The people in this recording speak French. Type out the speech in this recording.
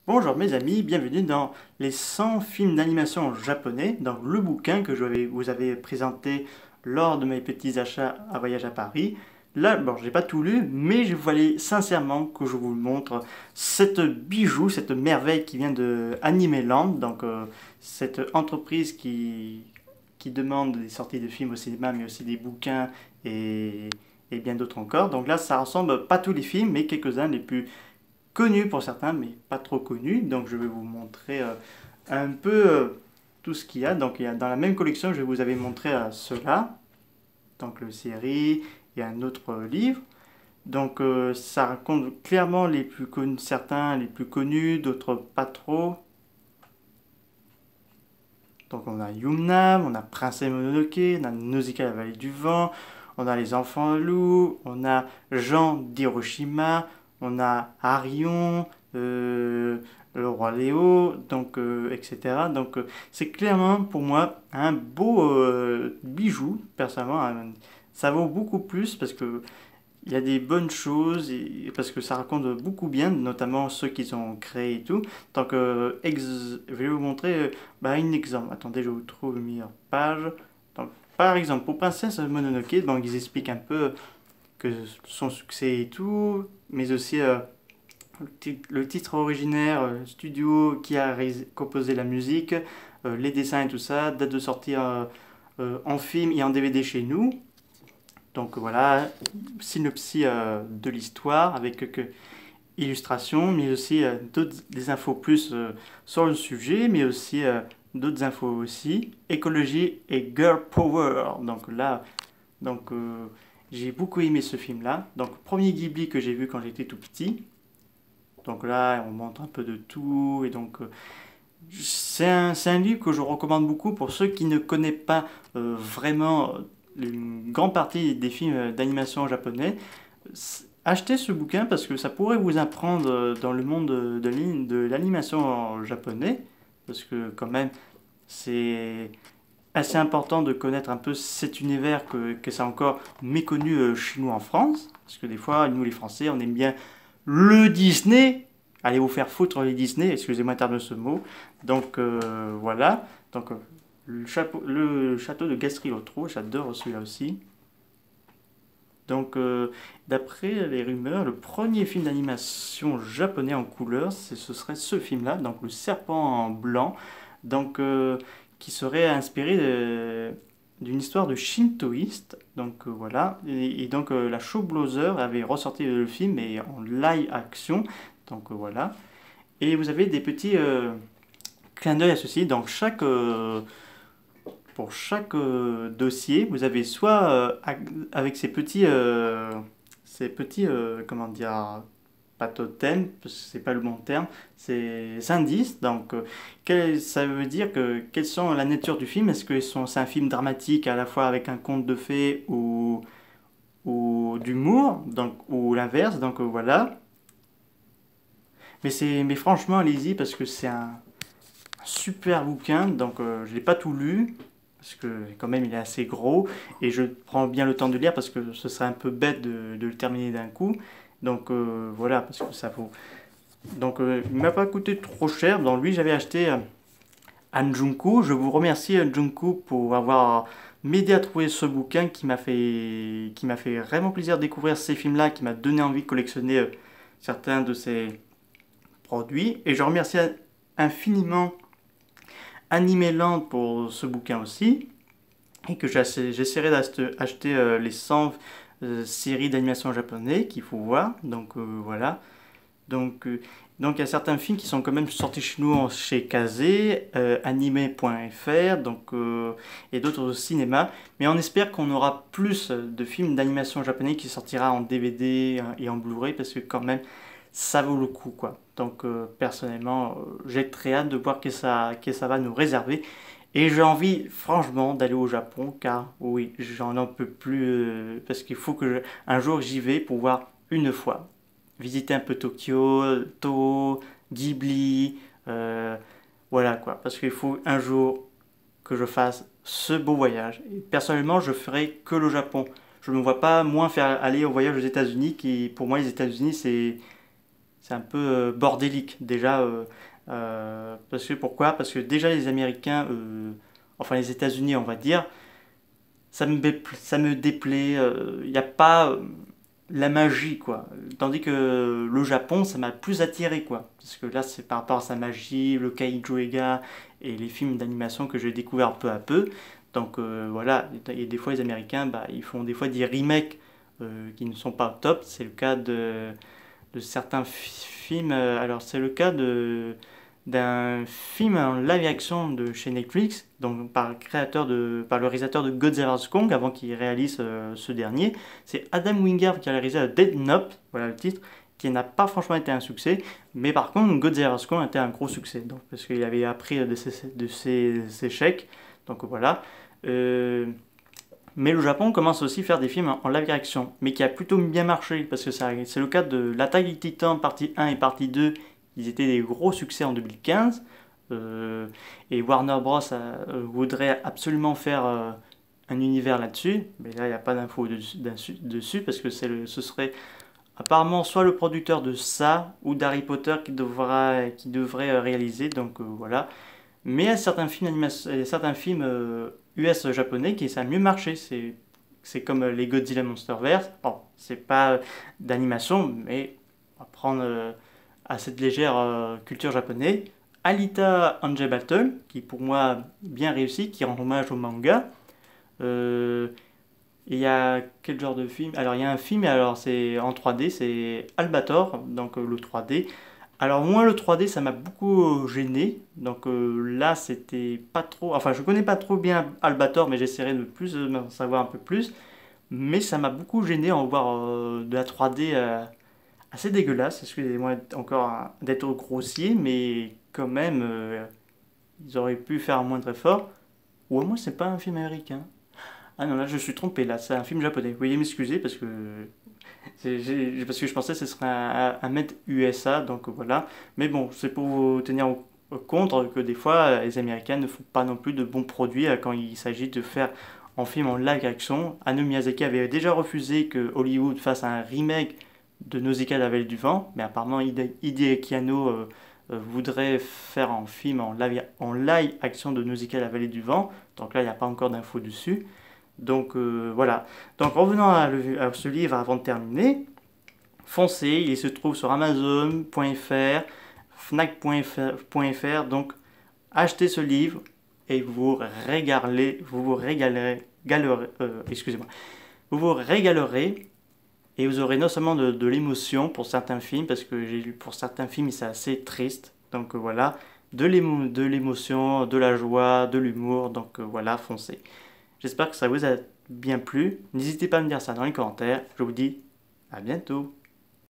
Bonjour mes amis, bienvenue dans les 100 films d'animation japonais, dans le bouquin que vous avais présenté lors de mes petits achats à Voyage à Paris. Là, bon, j'ai pas tout lu, mais je voulais sincèrement que je vous montre cette bijou, cette merveille qui vient de Animeland, cette entreprise qui demande des sorties de films au cinéma, mais aussi des bouquins et bien d'autres encore. Donc là, ça ressemble pas tous les films, mais quelques-uns les plus connu pour certains, mais pas trop connu. Donc je vais vous montrer un peu tout ce qu'il y a. Donc il y a dans la même collection, je vous avais montré cela, donc le série et un autre livre. Donc ça raconte clairement les plus connus, certains les plus connus, d'autres pas trop. Donc on a Yumna, on a Princesse Mononoke, on a Nausicaa la vallée du vent, on a les enfants loups, on a Jean d'Hiroshima, on a Arion, le roi Léo, etc. C'est clairement pour moi un beau bijou, personnellement. Ça vaut beaucoup plus parce que il y a des bonnes choses et parce que ça raconte beaucoup bien, notamment ceux qu'ils ont créés et tout. Je vais vous montrer un exemple. Attendez, je vous trouve une meilleure page. Donc, par exemple, pour Princesse Mononoke, donc ils expliquent un peu que son succès et tout, mais aussi le titre originaire, studio qui a composé la musique, les dessins et tout ça, date de sortie en film et en DVD chez nous. Donc voilà, synopsis de l'histoire avec quelques illustrations, mais aussi des infos plus sur le sujet, mais aussi d'autres infos aussi, écologie et girl power. Donc j'ai beaucoup aimé ce film-là. Donc premier Ghibli que j'ai vu quand j'étais tout petit. Donc là, on montre un peu de tout c'est un livre que je recommande beaucoup pour ceux qui ne connaissent pas vraiment une grande partie des films d'animation japonais. Achetez ce bouquin parce que ça pourrait vous apprendre dans le monde de l'animation japonais. Parce que quand même, c'est assez important de connaître un peu cet univers que c'est encore méconnu chez nous en France. Parce que des fois, nous les Français, on aime bien le Disney. Allez vous faire foutre les Disney, excusez-moi de ce mot. Voilà. Le château de Gastrilotro, j'adore celui-là aussi. Donc, d'après les rumeurs, le premier film d'animation japonais en couleur, ce serait ce film-là, donc Le Serpent en blanc, donc, qui serait inspiré d'une histoire de shintoïste. Voilà. La Showblozer avait ressorti le film mais en live action. Voilà. Et vous avez des petits clins d'œil associés. Pour chaque dossier, vous avez soit avec comment dire, pas totem, parce que c'est pas le bon terme, ces indices. Ça veut dire que quelles sont la nature du film? Est-ce que c'est un film dramatique à la fois avec un conte de fées ou d'humour, ou l'inverse? Voilà. Mais franchement, allez-y parce que c'est un super bouquin. Je l'ai pas tout lu parce que quand même il est assez gros et je prends bien le temps de lire parce que ce serait un peu bête de le terminer d'un coup. Voilà, parce que ça vaut. Il m'a pas coûté trop cher. Donc lui, j'avais acheté Anjunku. Je vous remercie Anjunku pour avoir m'aider à trouver ce bouquin qui m'a fait vraiment plaisir de découvrir ces films-là, qui m'a donné envie de collectionner certains de ces produits. Et je remercie infiniment Animeland pour ce bouquin aussi. Et que j'essaierai d'acheter les 100 séries d'animation japonais qu'il faut voir. Voilà. Donc, euh, donc il y a certains films qui sont quand même sortis chez nous chez Kazé, anime.fr, et d'autres au cinéma. Mais on espère qu'on aura plus de films d'animation japonais qui sortira en DVD et en Blu-ray parce que quand même ça vaut le coup quoi. Personnellement, j'ai très hâte de voir que ça va nous réserver. Et j'ai envie franchement d'aller au Japon car oui, j'en en peux plus parce qu'il faut un jour j'y vais pour voir une fois visiter un peu Tokyo, Toho, Ghibli, voilà quoi. Parce qu'il faut un jour que je fasse ce beau voyage. Et personnellement, je ferai que le Japon. Je ne me vois pas moins faire aller au voyage aux États-Unis, qui pour moi les États-Unis c'est un peu bordélique déjà. Pourquoi? Parce que déjà les Américains, enfin les États-Unis on va dire, ça me déplaît. Il n'y a pas la magie, quoi. Tandis que le Japon, ça m'a plus attiré, quoi. Parce que là, c'est par rapport à sa magie, le Kaiju Ega et les films d'animation que j'ai découvert peu à peu. Donc voilà, et des fois les Américains, bah, ils font des fois des remakes qui ne sont pas au top. C'est le cas de certains films. Alors c'est le cas d'un film en live action de chez Netflix, donc par le réalisateur de Godzilla vs Kong, avant qu'il réalise ce dernier. C'est Adam Wingard qui a réalisé Dead Note, voilà le titre, qui n'a pas franchement été un succès, mais par contre Godzilla vs Kong a été un gros succès, donc, parce qu'il avait appris de ses échecs, donc voilà. Euh, mais le Japon commence aussi à faire des films en live action, mais qui a plutôt bien marché, parce que c'est le cas de L'Attaque des Titans, partie 1 et partie 2, ils étaient des gros succès en 2015, et Warner Bros. Voudrait absolument faire un univers là-dessus, mais là il n'y a pas d'infos dessus, parce que ce serait apparemment soit le producteur de ça, ou d'Harry Potter qui devrait réaliser, donc voilà. Mais il y a certains films US japonais qui ça a mieux marché. C'est comme les Godzilla Monsterverse. Bon, c'est pas d'animation, mais on va prendre à cette légère culture japonaise. Alita Angel Battle, qui pour moi bien réussi, qui rend hommage au manga. Euh, il y a quel genre de film? Alors il y a un film, alors c'est en 3D, c'est Albator, donc le 3D. Alors moi le 3D ça m'a beaucoup gêné, donc là c'était pas trop, enfin je connais pas trop bien Albator mais j'essaierai de plus en savoir un peu plus, mais ça m'a beaucoup gêné en voir de la 3D assez dégueulasse, excusez-moi encore d'être grossier, mais quand même ils auraient pu faire un moindre effort, ou au moins c'est pas un film américain. Ah non là je suis trompé là, c'est un film japonais, veuillez m'excuser parce que je pensais que ce serait un made USA, donc voilà. Mais bon, c'est pour vous tenir au compte que des fois, les Américains ne font pas non plus de bons produits quand il s'agit de faire en film en live action. Hayao Miyazaki avait déjà refusé que Hollywood fasse un remake de Nausicaa la vallée du vent, mais apparemment Hideaki Anno voudrait faire un film en live action de Nausicaa la vallée du vent. Donc là, il n'y a pas encore d'infos dessus. Donc voilà. Donc revenons à ce livre avant de terminer. Foncez, il se trouve sur Amazon.fr, Fnac.fr. Donc achetez ce livre et vous vous excusez-moi, vous vous régalerez et vous aurez non seulement de l'émotion pour certains films, parce que j'ai lu pour certains films c'est assez triste. Donc voilà, de l'émotion, de la joie, de l'humour. Donc voilà, foncez. J'espère que ça vous a bien plu. N'hésitez pas à me dire ça dans les commentaires. Je vous dis à bientôt.